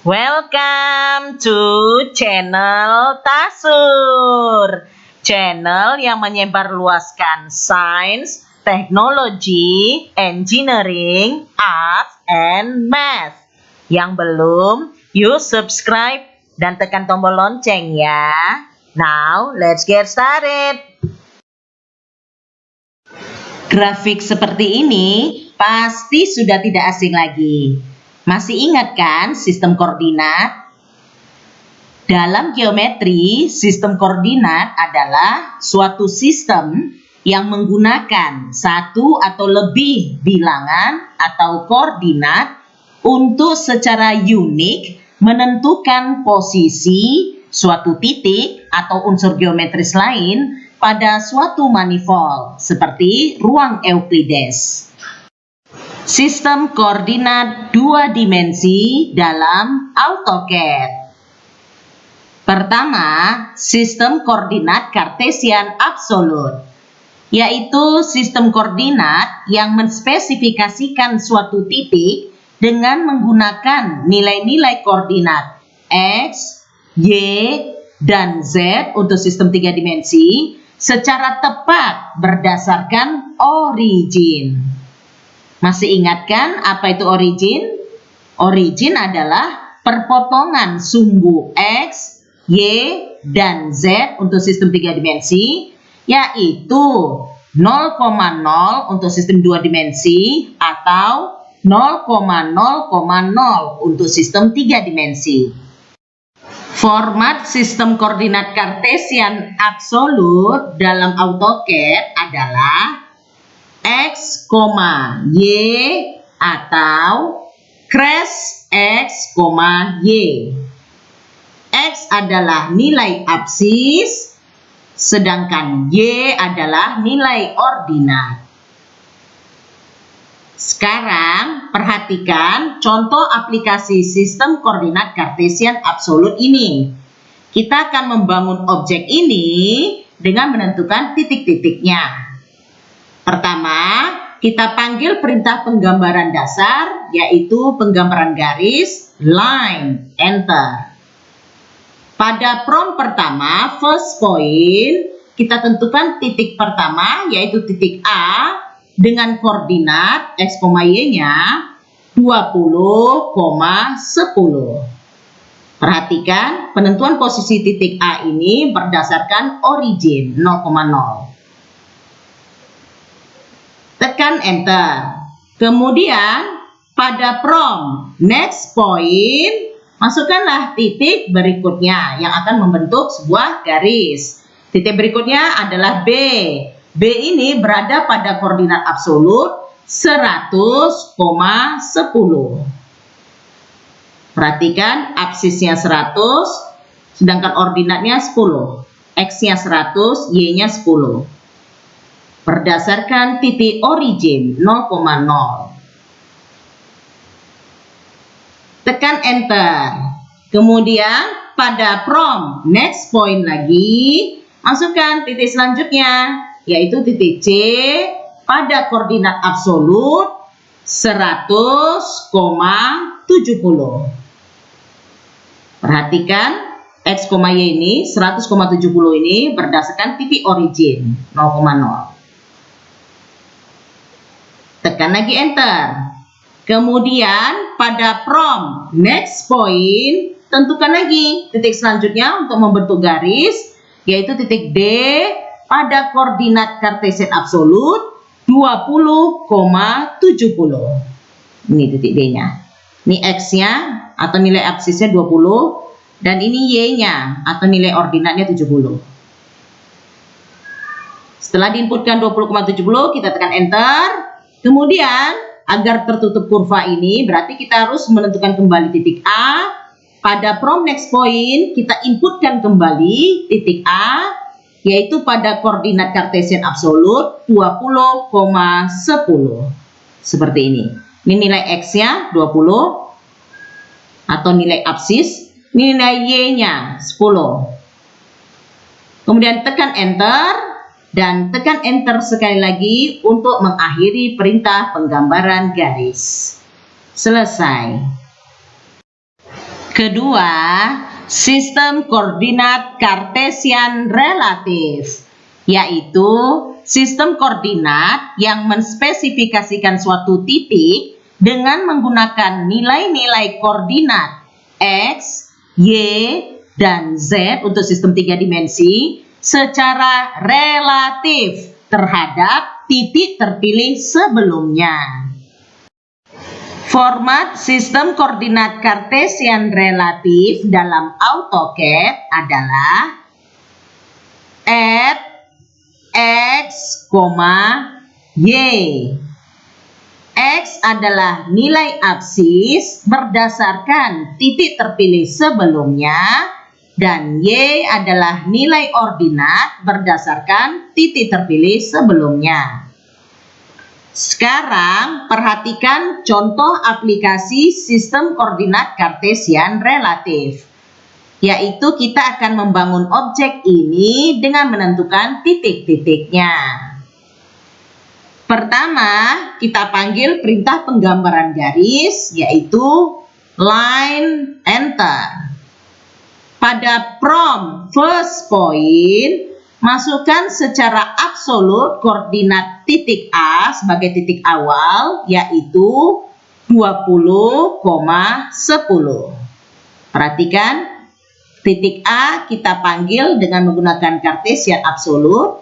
Welcome to channel Tasur, channel yang menyebarluaskan sains, teknologi, engineering, art, and math. Yang belum, you subscribe dan tekan tombol lonceng ya. Now, let's get started. Grafik seperti ini pasti sudah tidak asing lagi. Masih ingat kan sistem koordinat? Dalam geometri, sistem koordinat adalah suatu sistem yang menggunakan satu atau lebih bilangan atau koordinat untuk secara unik menentukan posisi suatu titik atau unsur geometris lain pada suatu manifold seperti ruang Euklides. Sistem koordinat dua dimensi dalam AutoCAD. Pertama, sistem koordinat Kartesian absolut, yaitu sistem koordinat yang menspesifikasikan suatu titik dengan menggunakan nilai-nilai koordinat X, Y, dan Z untuk sistem tiga dimensi secara tepat berdasarkan origin. Masih ingat kan apa itu origin? Origin adalah perpotongan sumbu X, Y, dan Z untuk sistem tiga dimensi, yaitu 0,0 untuk sistem dua dimensi atau 0,0,0 untuk sistem tiga dimensi. Format sistem koordinat Kartesian absolut dalam AutoCAD adalah X, Y atau crash X, Y. X adalah nilai absis, sedangkan Y adalah nilai ordinat. Sekarang perhatikan contoh aplikasi sistem koordinat Kartesian absolut ini. Kita akan membangun objek ini dengan menentukan titik-titiknya. Pertama, kita panggil perintah penggambaran dasar, yaitu penggambaran garis, line, enter. Pada prompt pertama, first point, kita tentukan titik pertama, yaitu titik A, dengan koordinat X, Y-nya 20,10. Perhatikan, penentuan posisi titik A ini berdasarkan origin 0,0. Tekan enter. Kemudian pada prompt next point, masukkanlah titik berikutnya yang akan membentuk sebuah garis. Titik berikutnya adalah B. B ini berada pada koordinat absolut 100,10. Perhatikan absisnya 100, sedangkan ordinatnya 10. X-nya 100, Y-nya 10. Berdasarkan titik origin 0,0. Tekan enter. Kemudian pada prompt next point lagi, masukkan titik selanjutnya, yaitu titik C pada koordinat absolut 100,70. Perhatikan X, Y ini 100,70 ini berdasarkan titik origin 0,0. Tekan lagi enter. Kemudian pada prompt next point, tentukan lagi titik selanjutnya untuk membentuk garis, yaitu titik D pada koordinat Kartesian absolut 20,70. Ini titik D-nya. Ini X-nya atau nilai absisnya 20 dan ini Y-nya atau nilai ordinatnya 70. Setelah diinputkan 20,70, kita tekan enter. Kemudian agar tertutup kurva ini berarti kita harus menentukan kembali titik A. Pada prompt next point kita inputkan kembali titik A, yaitu pada koordinat Kartesian absolut 20,10. Seperti ini. Ini nilai X-nya 20 atau nilai absis, nilai Y-nya 10. Kemudian tekan enter. Dan tekan enter sekali lagi untuk mengakhiri perintah penggambaran garis. Selesai. Kedua, sistem koordinat Kartesian relatif, yaitu sistem koordinat yang menspesifikasikan suatu titik dengan menggunakan nilai-nilai koordinat X, Y, dan Z untuk sistem 3 dimensi secara relatif terhadap titik terpilih sebelumnya. Format sistem koordinat Kartesian relatif dalam AutoCAD adalah X, Y. X adalah nilai absis berdasarkan titik terpilih sebelumnya dan Y adalah nilai ordinat berdasarkan titik terpilih sebelumnya. Sekarang perhatikan contoh aplikasi sistem koordinat Kartesian relatif, yaitu kita akan membangun objek ini dengan menentukan titik-titiknya. Pertama, kita panggil perintah penggambaran garis, yaitu line enter. Pada prompt first point, masukkan secara absolut koordinat titik A sebagai titik awal, yaitu 20,10. Perhatikan, titik A kita panggil dengan menggunakan Kartesian absolut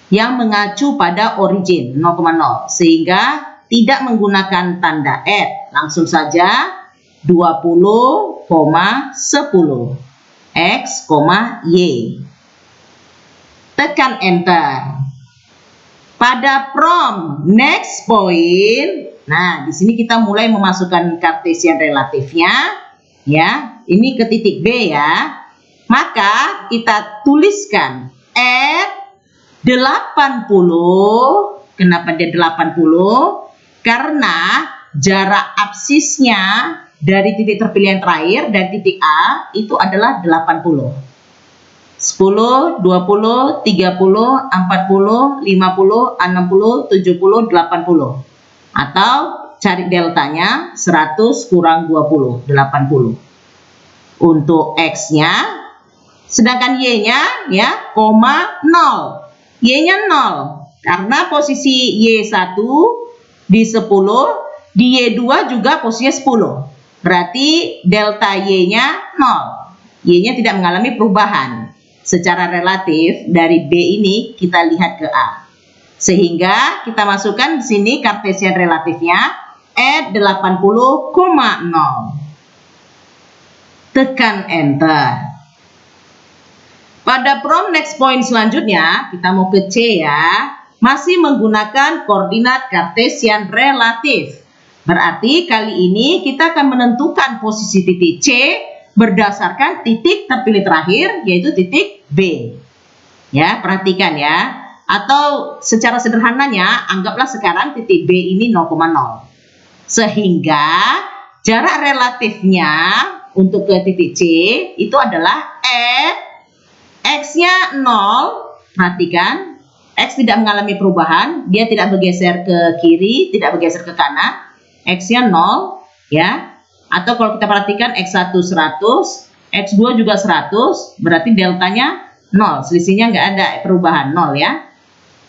yang mengacu pada origin 0,0, sehingga tidak menggunakan tanda add. Langsung saja 20,10 X, Y. Tekan enter. Pada prompt next point, nah di sini kita mulai memasukkan Kartesian relatifnya, ya. Ini ke titik B ya. Maka kita tuliskan add 80. Kenapa dia 80? Karena jarak absisnya dari titik terpilih yang terakhir dari titik A itu adalah 80. 10, 20, 30, 40, 50, 60, 70, 80. Atau cari deltanya 100 kurang 20, 80. Untuk X-nya, sedangkan Y-nya ya, 0. Y-nya 0. Karena posisi Y1 di 10, di Y2 juga posisinya 10. Berarti delta Y-nya 0. Y-nya tidak mengalami perubahan. Secara relatif dari B ini kita lihat ke A. Sehingga kita masukkan di sini Kartesian relatifnya add 80,0. Tekan enter. Pada prompt next point selanjutnya kita mau ke C ya. Masih menggunakan koordinat Kartesian relatif. Berarti kali ini kita akan menentukan posisi titik C berdasarkan titik terpilih terakhir, yaitu titik B. Ya, perhatikan ya. Atau secara sederhananya, anggaplah sekarang titik B ini 0,0. Sehingga jarak relatifnya untuk ke titik C itu adalah X-nya 0. Perhatikan, X tidak mengalami perubahan, dia tidak bergeser ke kiri, tidak bergeser ke kanan. X-nya 0, ya. Atau kalau kita perhatikan X1 100, X2 juga 100, berarti deltanya 0. Selisihnya nggak ada perubahan, 0 ya.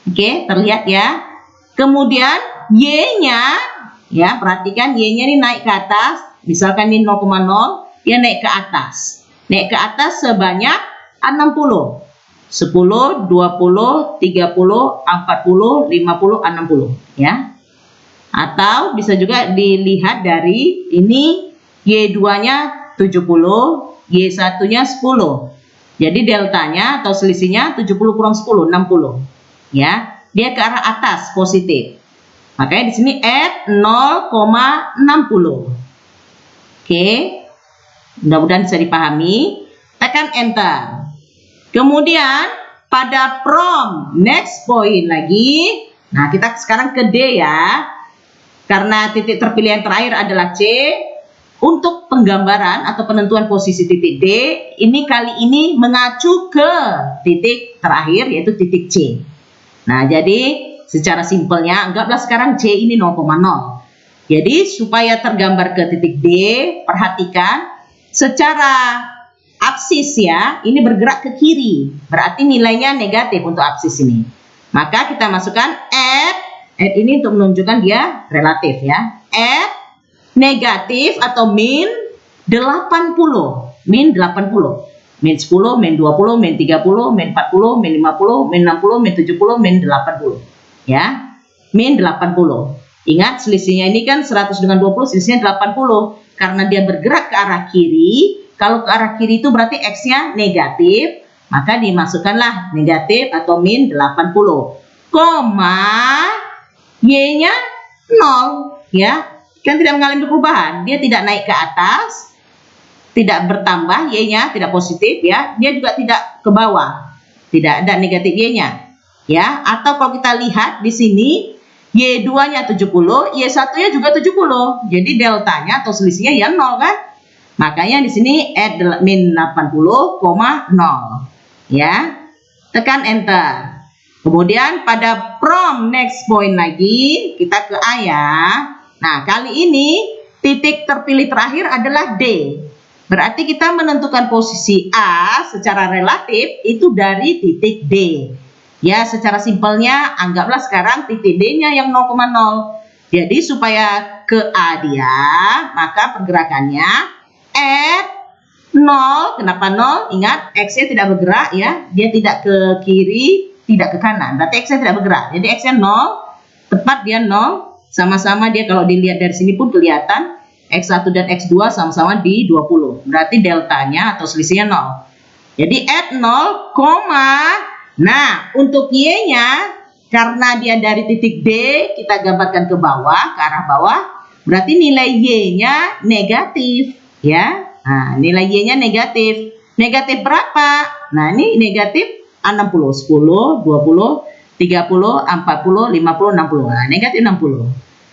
Oke, terlihat ya. Kemudian Y-nya, ya perhatikan Y-nya ini naik ke atas. Misalkan ini 0,0, dia naik ke atas. Naik ke atas sebanyak 60. 10, 20, 30, 40, 50, 60. Ya. Atau bisa juga dilihat dari ini Y2-nya 70, Y1-nya 10. Jadi deltanya atau selisihnya 70 kurang 10, 60. Ya, dia ke arah atas positif. Makanya di sini add 0,60. Oke. Mudah-mudahan bisa dipahami. Tekan enter. Kemudian pada prompt next point lagi. Nah, kita sekarang ke D ya. Karena titik terpilih yang terakhir adalah C, untuk penggambaran atau penentuan posisi titik D, ini kali ini mengacu ke titik terakhir, yaitu titik C. Nah, jadi secara simpelnya, anggaplah sekarang C ini 0,0. Jadi, supaya tergambar ke titik D, perhatikan secara absis ya, ini bergerak ke kiri, berarti nilainya negatif untuk absis ini. Maka kita masukkan add ini untuk menunjukkan dia relatif ya. Add negatif atau min 80, min 80, min 10, min 20, min 30, min 40, min 50, min 60, min 70, min 80 ya, min 80. Ingat selisihnya ini kan 100 dengan 20, selisihnya 80. Karena dia bergerak ke arah kiri, kalau ke arah kiri itu berarti X-nya negatif, maka dimasukkanlah negatif atau min 80, koma Y-nya 0 ya. Kan tidak mengalami perubahan, dia tidak naik ke atas, tidak bertambah Y-nya, tidak positif ya, dia juga tidak ke bawah, tidak ada negatif Y-nya ya. Atau kalau kita lihat di sini Y2-nya 70, Y1-nya juga 70. Jadi deltanya atau selisihnya ya 0 kan? Makanya di sini add min 80, 0 ya. Tekan enter. Kemudian pada from next point lagi kita ke A ya. Nah, kali ini titik terpilih terakhir adalah D. Berarti kita menentukan posisi A secara relatif itu dari titik D. Ya, secara simpelnya anggaplah sekarang titik D-nya yang 0,0. Jadi supaya ke A dia, maka pergerakannya add 0. Kenapa 0? Ingat, X-nya tidak bergerak ya. Dia tidak ke kiri, tidak ke kanan. Berarti X-nya tidak bergerak. Jadi X-nya 0, tepat dia 0. Sama-sama dia kalau dilihat dari sini pun kelihatan X1 dan X2 sama-sama di 20. Berarti deltanya atau selisihnya 0. Jadi add 0, nah untuk Y-nya karena dia dari titik D kita gambarkan ke bawah, ke arah bawah, berarti nilai Y-nya negatif ya. Nah, nilai Y-nya negatif. Negatif berapa? Nah, ini negatif 60, 10, 20, 30, 40, 50, 60. Nah, negatif 60.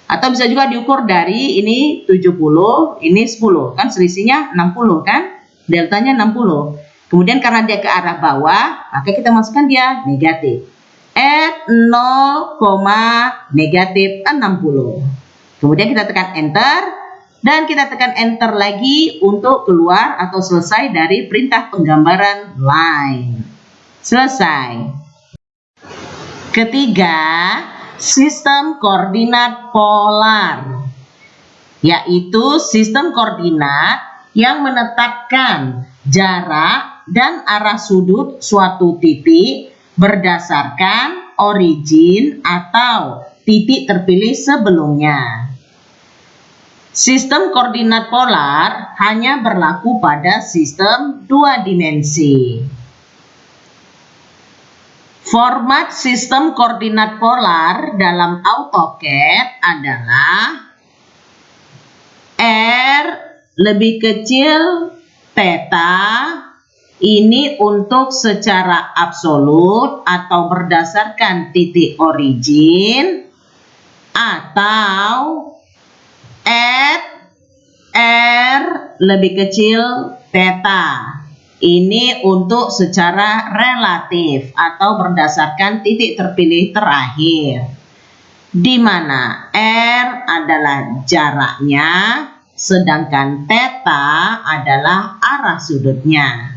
Atau bisa juga diukur dari ini 70, ini 10. Kan selisihnya 60 kan? Deltanya 60. Kemudian karena dia ke arah bawah, maka kita masukkan dia negatif. Add 0, negatif 60. Kemudian kita tekan enter. Dan kita tekan enter lagi untuk keluar atau selesai dari perintah penggambaran line. Selesai. Ketiga, sistem koordinat polar, yaitu sistem koordinat yang menetapkan jarak dan arah sudut suatu titik berdasarkan origin atau titik terpilih sebelumnya. Sistem koordinat polar hanya berlaku pada sistem 2 dimensi. Format sistem koordinat polar dalam AutoCAD adalah R lebih kecil theta, ini untuk secara absolut atau berdasarkan titik origin, atau at R lebih kecil theta, ini untuk secara relatif atau berdasarkan titik terpilih terakhir, di mana R adalah jaraknya, sedangkan theta adalah arah sudutnya.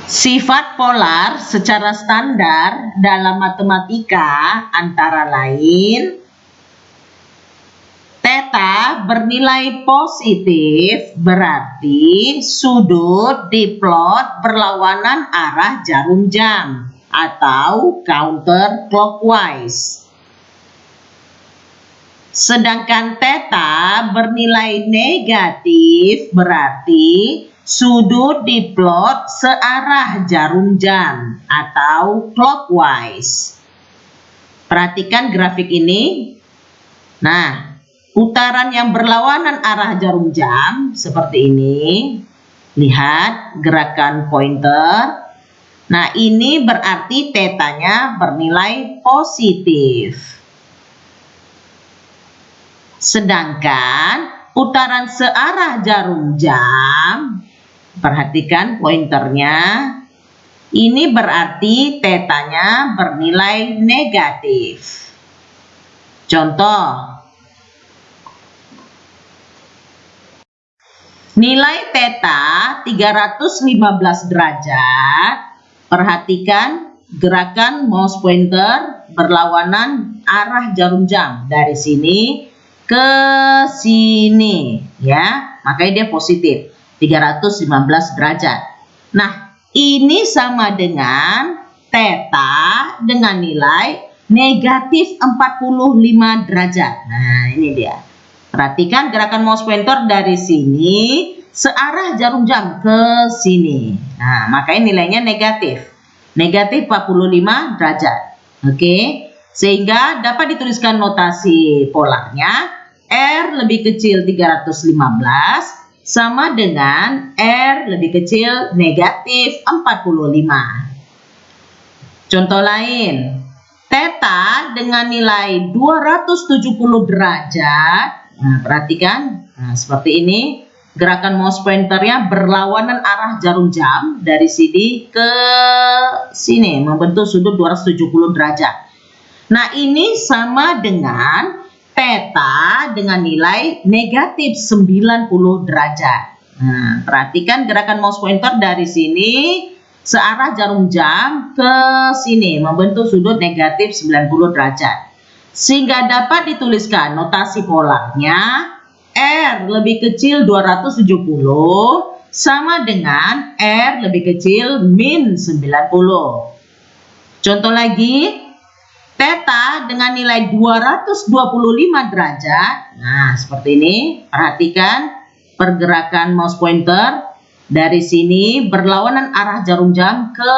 Sifat polar secara standar dalam matematika antara lain, theta bernilai positif berarti sudut diplot berlawanan arah jarum jam atau counter clockwise. Sedangkan theta bernilai negatif berarti sudut diplot searah jarum jam atau clockwise. Perhatikan grafik ini. Nah, putaran yang berlawanan arah jarum jam seperti ini. Lihat gerakan pointer. Nah, ini berarti tetanya bernilai positif. Sedangkan putaran searah jarum jam, perhatikan pointernya, ini berarti tetanya bernilai negatif. Contoh, Nilai theta 315 derajat. Perhatikan gerakan mouse pointer berlawanan arah jarum jam dari sini ke sini ya. Makanya dia positif 315 derajat. Nah, ini sama dengan theta dengan nilai negatif 45 derajat. Nah, ini dia. Perhatikan gerakan mouse pointer dari sini searah jarum jam ke sini. Nah, makanya nilainya negatif. Negatif 45 derajat. Oke. Sehingga dapat dituliskan notasi polarnya R lebih kecil 315 sama dengan R lebih kecil negatif 45. Contoh lain. Theta dengan nilai 270 derajat. Nah, perhatikan, nah, seperti ini gerakan mouse pointernya berlawanan arah jarum jam dari sini ke sini membentuk sudut 270 derajat. Nah, ini sama dengan theta dengan nilai negatif 90 derajat. Nah, perhatikan gerakan mouse pointer dari sini searah jarum jam ke sini membentuk sudut negatif 90 derajat. Sehingga dapat dituliskan notasi polarnya R lebih kecil 270 sama dengan R lebih kecil min 90. Contoh lagi, theta dengan nilai 225 derajat. Nah, seperti ini. Perhatikan pergerakan mouse pointer dari sini berlawanan arah jarum jam ke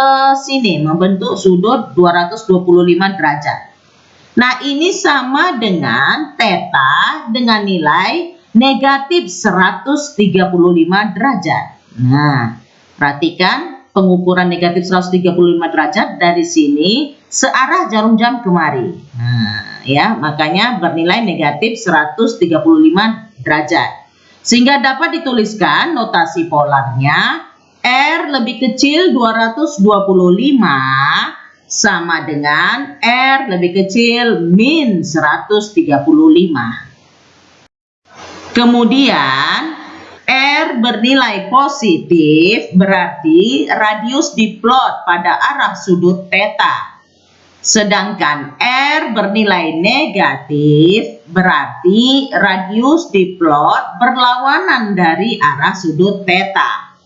sini membentuk sudut 225 derajat. Nah, ini sama dengan theta dengan nilai negatif 135 derajat. Nah, perhatikan pengukuran negatif 135 derajat dari sini searah jarum jam kemari. Nah, ya, makanya bernilai negatif 135 derajat. Sehingga dapat dituliskan notasi polarnya R lebih kecil 225 sama dengan R lebih kecil min 135. Kemudian R bernilai positif berarti radius diplot pada arah sudut theta. Sedangkan R bernilai negatif berarti radius diplot berlawanan dari arah sudut theta.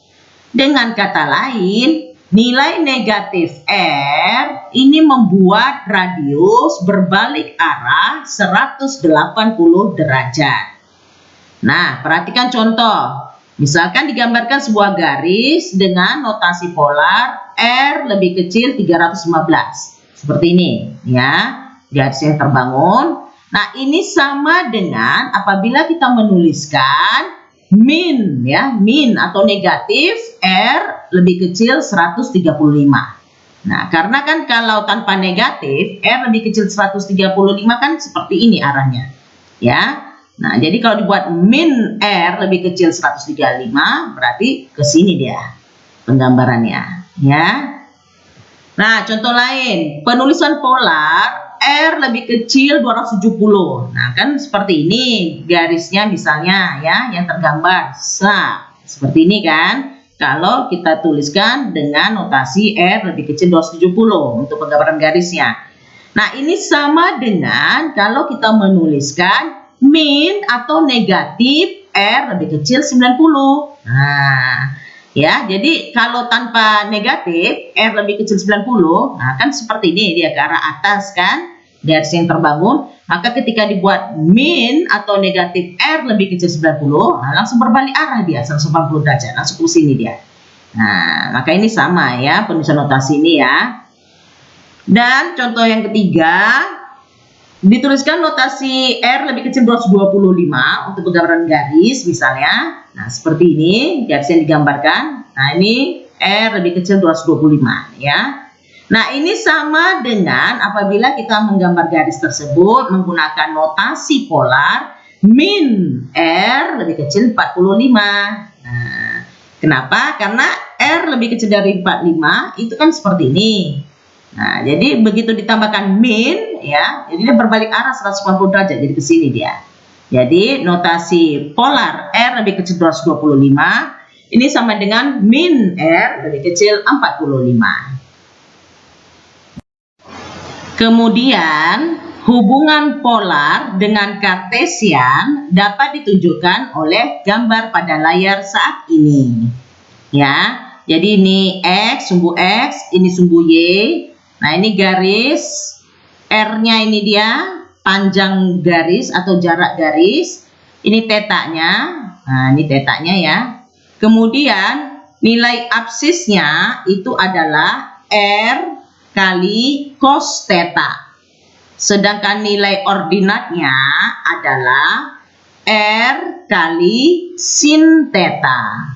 Dengan kata lain, nilai negatif R ini membuat radius berbalik arah 180 derajat. Nah, perhatikan contoh. Misalkan digambarkan sebuah garis dengan notasi polar R lebih kecil 315. Seperti ini, ya. Garis yang terbangun. Nah, ini sama dengan apabila kita menuliskan min, ya, min atau negatif R lebih kecil 135. Nah, karena kan kalau tanpa negatif R lebih kecil 135 kan seperti ini arahnya, ya. Nah, jadi kalau dibuat min R lebih kecil 135 berarti ke sini dia penggambarannya, ya. Nah, contoh lain, penulisan polar R lebih kecil 270. Nah, kan seperti ini garisnya misalnya, ya, yang tergambar. Nah, seperti ini kan. Kalau kita tuliskan dengan notasi R lebih kecil 270 untuk penggambaran garisnya. Nah, ini sama dengan kalau kita menuliskan min atau negatif R lebih kecil 90. Nah, ya, jadi kalau tanpa negatif R lebih kecil 90, nah kan seperti ini dia ke arah atas kan, garis yang terbangun. Maka ketika dibuat min atau negatif R lebih kecil 90, nah langsung berbalik arah dia 180 derajat, langsung ke sini dia. Nah, maka ini sama ya penulisan notasi ini ya. Dan contoh yang ketiga, dituliskan notasi R lebih kecil 225 untuk penggambaran garis misalnya. Nah, seperti ini garis yang digambarkan. Nah, ini R lebih kecil 225 ya. Nah, ini sama dengan apabila kita menggambar garis tersebut menggunakan notasi polar min R lebih kecil 45. Nah, kenapa? Karena R lebih kecil dari 45 itu kan seperti ini. Nah, jadi begitu ditambahkan min, ya, jadi dia berbalik arah 180 derajat, jadi ke sini dia. Jadi notasi polar R lebih kecil 225 ini sama dengan min R lebih kecil 45. Kemudian hubungan polar dengan kartesian dapat ditunjukkan oleh gambar pada layar saat ini. Ya, jadi ini X, sumbu X, ini sumbu Y. Nah, ini garis R-nya, ini dia panjang garis atau jarak garis. Ini tetanya. Nah, ini tetanya ya. Kemudian nilai absisnya itu adalah R kali cos theta. Sedangkan nilai ordinatnya adalah R kali sin theta.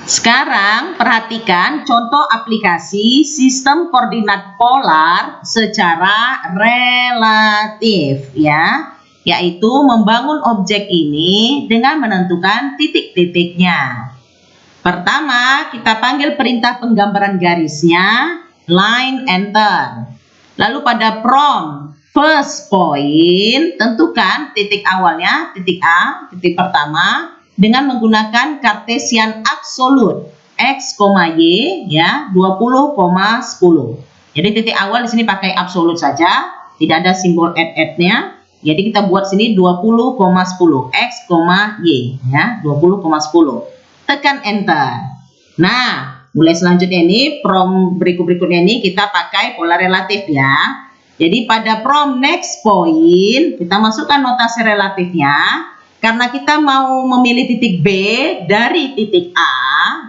Sekarang perhatikan contoh aplikasi sistem koordinat polar secara relatif ya, yaitu membangun objek ini dengan menentukan titik-titiknya. Pertama, kita panggil perintah penggambaran garisnya, line enter. Lalu pada prompt first point, tentukan titik awalnya, titik A, titik pertama, dengan menggunakan kartesian absolut X, Y, ya, 20,10. Jadi titik awal di sini pakai absolut saja, tidak ada simbol add-nya. Jadi kita buat sini 20,10 X, Y, ya, 20,10. Tekan enter. Nah, mulai selanjutnya ini prompt berikutnya ini kita pakai pola relatif ya. Jadi pada prompt next point kita masukkan notasi relatifnya karena kita mau memilih titik B dari titik A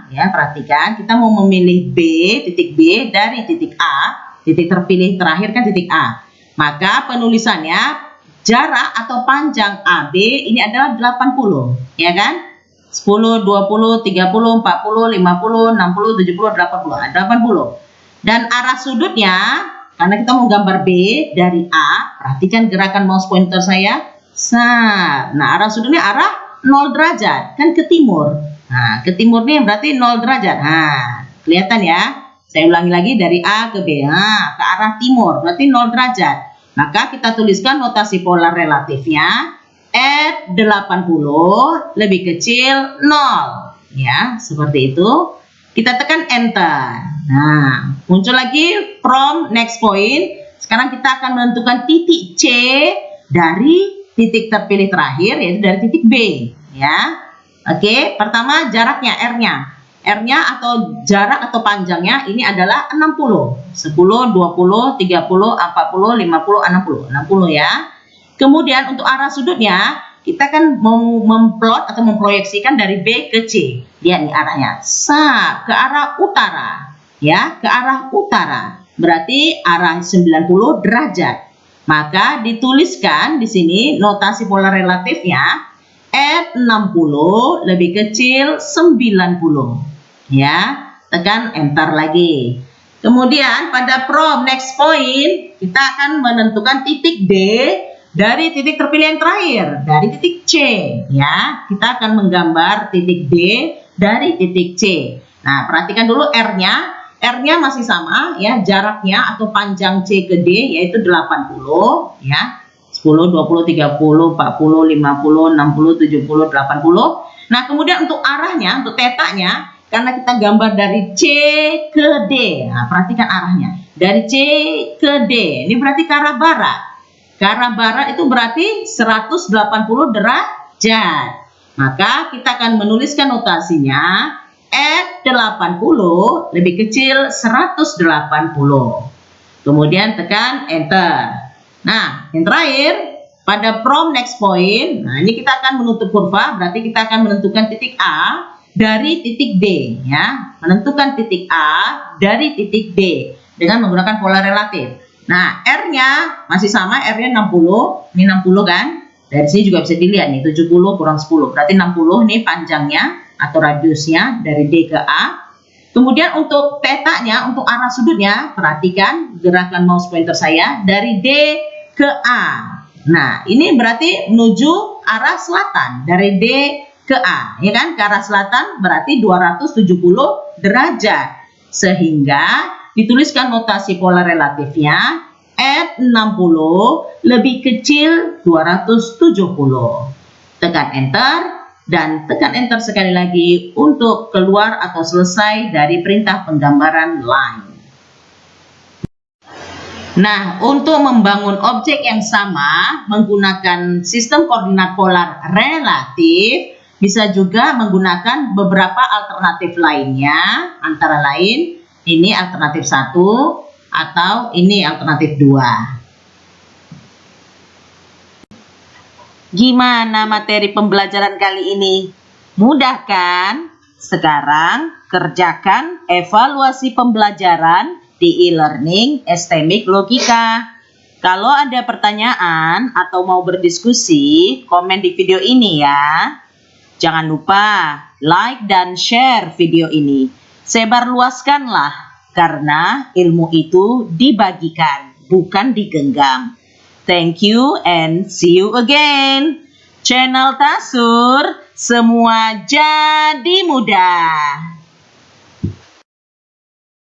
ya, perhatikan kita mau memilih titik B dari titik A, titik terpilih terakhir kan titik A. Maka penulisannya jarak atau panjang AB ini adalah 80 ya kan? 10, 20, 30, 40, 50, 60, 70, 80. Dan arah sudutnya, karena kita mau gambar B dari A, perhatikan gerakan mouse pointer saya. Nah, arah sudutnya arah 0 derajat, kan ke timur. Nah, ke timur nih berarti 0 derajat. Nah, kelihatan ya. Saya ulangi lagi dari A ke B. Nah, ke arah timur, berarti 0 derajat. Maka kita tuliskan notasi polar relatifnya. F 80 lebih kecil 0 ya, seperti itu. Kita tekan enter. Nah, muncul lagi prompt next point. Sekarang kita akan menentukan titik C dari titik terpilih terakhir, yaitu dari titik B ya. Oke, pertama jaraknya R-nya atau jarak atau panjangnya ini adalah 60. 10, 20, 30, 40, 50, 60 ya. Kemudian untuk arah sudutnya, kita kan memplot atau memproyeksikan dari B ke C. Lihat nih arahnya. Ke arah utara. Ya, ke arah utara. Berarti arah 90 derajat. Maka dituliskan di sini notasi polar relatifnya F60 lebih kecil 90. Ya, tekan enter lagi. Kemudian pada prompt next point, kita akan menentukan titik D dari titik terpilih yang terakhir, dari titik C ya. Kita akan menggambar titik D dari titik C. Nah, perhatikan dulu R-nya masih sama ya, jaraknya atau panjang C ke D yaitu 80 ya. 10, 20, 30, 40, 50, 60, 70, 80. Nah, kemudian untuk arahnya, untuk tetanya, karena kita gambar dari C ke D. Nah, perhatikan arahnya. Dari C ke D. Ini berarti ke arah barat. Ke arah barat itu berarti 180 derajat. Maka kita akan menuliskan notasinya F80 lebih kecil 180. Kemudian tekan enter. Nah, yang terakhir pada prompt next point. Nah, ini kita akan menutup kurva, berarti kita akan menentukan titik A dari titik D ya. Menentukan titik A dari titik D dengan menggunakan pola relatif. Nah, R-nya masih sama, R-nya 60. Ini 60 kan? Dari sini juga bisa dilihat nih, 70 kurang 10. Berarti 60 nih panjangnya atau radiusnya dari D ke A. Kemudian untuk tetanya, untuk arah sudutnya, perhatikan gerakan mouse pointer saya dari D ke A. Nah, ini berarti menuju arah selatan, dari D ke A, ya kan? Ke arah selatan berarti 270 derajat. Sehingga dituliskan notasi pola relatifnya add 60 lebih kecil 270. Tekan enter dan tekan enter sekali lagi untuk keluar atau selesai dari perintah penggambaran line. Nah, untuk membangun objek yang sama menggunakan sistem koordinat polar relatif, bisa juga menggunakan beberapa alternatif lainnya, antara lain ini alternatif 1 atau ini alternatif 2. Gimana materi pembelajaran kali ini? Mudah kan? Sekarang kerjakan evaluasi pembelajaran di e-learning STMIC Logika. Kalau ada pertanyaan atau mau berdiskusi, komen di video ini ya. Jangan lupa like dan share video ini. Sebarluaskanlah, karena ilmu itu dibagikan, bukan digenggam. Thank you and see you again. Channel Tasur, semua jadi mudah.